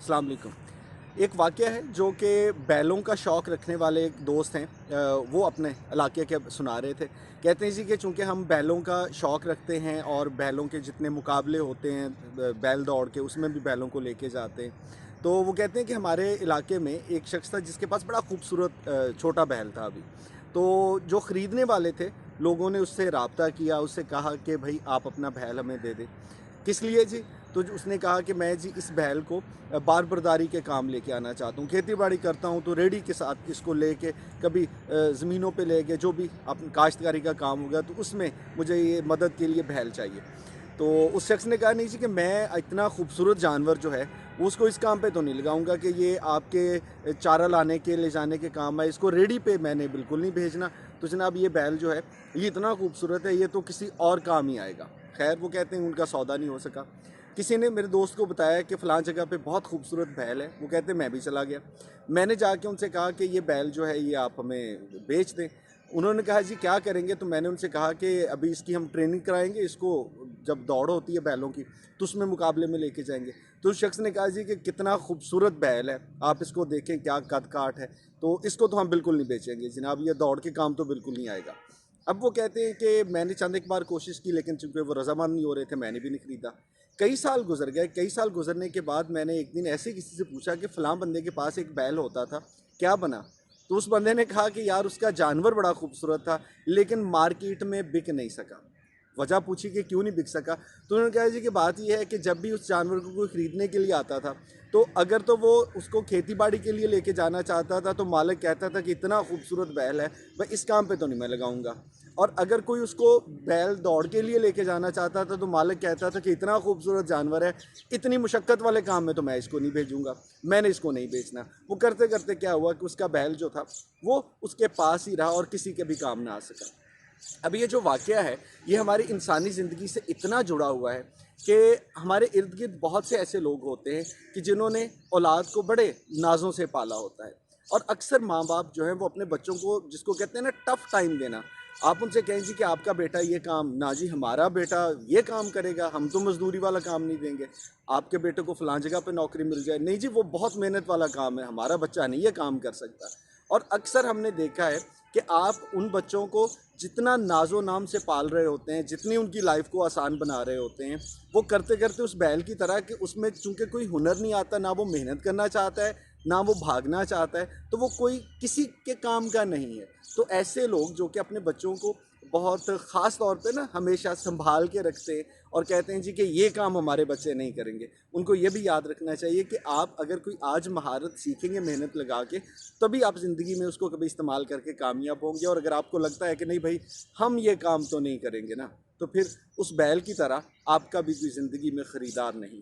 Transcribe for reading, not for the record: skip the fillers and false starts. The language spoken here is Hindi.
अस्सलाम वालेकुम। एक वाक़या है जो कि बैलों का शौक़ रखने वाले एक दोस्त हैं, वो अपने इलाके के सुना रहे थे। कहते हैं जी कि चूँकि हम बैलों का शौक़ रखते हैं और बैलों के जितने मुकाबले होते हैं बैल दौड़ के, उसमें भी बैलों को लेके जाते हैं। तो वो कहते हैं कि हमारे इलाके में एक शख़्स था जिसके पास बड़ा खूबसूरत छोटा बैल था अभी। तो जो ख़रीदने वाले थे, लोगों ने उससे राब्ता किया, उससे कहा कि भई आप अपना बैल हमें दे दें। किस लिए जी? तो जो उसने कहा कि मैं जी इस बैल को बारबरदारी के काम लेके आना चाहता हूँ। खेती-बाड़ी करता हूँ तो रेडी के साथ इसको लेके कभी ज़मीनों पे ले गए, जो भी काश्तकारी का काम हो गया तो उसमें मुझे ये मदद के लिए बैल चाहिए। तो उस शख़्स ने कहा नहीं जी कि मैं इतना खूबसूरत जानवर जो है वो उसको इस काम पे तो नहीं लगाऊँगा कि ये आपके चारा लाने के ले जाने के काम है, इसको रेडी पे मैंने बिल्कुल नहीं भेजना। तो जनाब ये बैल जो है ये इतना खूबसूरत है, ये तो किसी और काम ही आएगा। ख़ैर वो कहते हैं उनका सौदा नहीं हो सका। किसी ने मेरे दोस्त को बताया कि फ़लाँ जगह पे बहुत खूबसूरत बैल है, वो कहते मैं भी चला गया। मैंने जाके उनसे कहा कि ये बैल जो है ये आप हमें बेच दें। उन्होंने कहा जी क्या करेंगे? तो मैंने उनसे कहा कि अभी इसकी हम ट्रेनिंग कराएँगे, इसको जब दौड़ होती है बैलों की तो उसमें मुकाबले में लेके जाएँगे। तो उस शख़्स ने कहा जी कि कितना खूबसूरत बैल है, आप इसको देखें क्या कद-काठ है, तो इसको तो हम बिल्कुल नहीं बेचेंगे जनाब, ये दौड़ के काम तो बिल्कुल नहीं आएगा। अब वो कहते हैं कि मैंने चंद एक बार कोशिश की लेकिन चूँकि वो रज़ामंद नहीं हो रहे थे, मैंने भी नहीं खरीदा। कई साल गुज़र गए, कई साल गुज़रने के बाद मैंने एक दिन ऐसे ही किसी से पूछा कि फ़लाँ बंदे के पास एक बैल होता था, क्या बना? तो उस बंदे ने कहा कि यार उसका जानवर बड़ा खूबसूरत था, लेकिन मार्केट में बिक नहीं सका। वजह पूछी कि क्यों नहीं बिक सका? तो उन्होंने कहा जी कि बात ये है कि जब भी उस जानवर को कोई खरीदने के लिए आता था, तो अगर तो वो उसको खेती-बाड़ी के लिए लेके जाना चाहता था, तो मालिक कहता था कि इतना खूबसूरत बैल है, भाई इस काम पे तो नहीं मैं लगाऊँगा। और अगर कोई उसको बैल दौड़ के लिए लेके जाना चाहता था, तो मालिक कहता था कि इतना खूबसूरत जानवर है, इतनी मुशक्क़त वाले काम में तो मैं इसको नहीं भेजूँगा, मैंने इसको नहीं बेचना। वो करते-करते क्या हुआ कि उसका बैल जो था, वो उसके पास ही रहा और किसी के भी काम ना आ सका। अब ये जो वाक़या है, ये हमारी इंसानी ज़िंदगी से इतना जुड़ा हुआ है कि हमारे इर्द-गिर्द बहुत से ऐसे लोग होते हैं कि जिन्होंने औलाद को बड़े नाज़ों से पाला होता है। और अक्सर माँ-बाप जो हैं वो अपने बच्चों को जिसको कहते हैं ना टफ़ टाइम देना, आप उनसे कहें जी कि आपका बेटा ये काम, ना जी हमारा बेटा ये काम करेगा, हम तो मज़दूरी वाला काम नहीं देंगे। आपके बेटे को फ़लाँ जगह पे नौकरी मिल जाए, नहीं जी वो बहुत मेहनत वाला काम है, हमारा बच्चा नहीं ये काम कर सकता। और अक्सर हमने देखा है कि आप उन बच्चों को जितना नाज़ो नाम से पाल रहे होते हैं, जितनी उनकी लाइफ को आसान बना रहे होते हैं, वो करते-करते उस बैल की तरह कि उसमें चूँकि कोई हुनर नहीं आता, ना वो मेहनत करना चाहता है, ना वो भागना चाहता है, तो वो कोई किसी के काम का नहीं है। तो ऐसे लोग जो कि अपने बच्चों को बहुत ख़ास तौर पे ना हमेशा सँभाल के रखते हैं और कहते हैं जी कि ये काम हमारे बच्चे नहीं करेंगे। उनको ये भी याद रखना चाहिए कि आप अगर कोई आज महारत सीखेंगे मेहनत लगा के, तभी आप ज़िंदगी में उसको कभी इस्तेमाल करके कामयाब होंगे। और अगर आपको लगता है कि नहीं भई हम ये काम तो नहीं करेंगे ना, तो फिर उस बैल की तरह आपका भी कोई ज़िंदगी में खरीदार नहीं।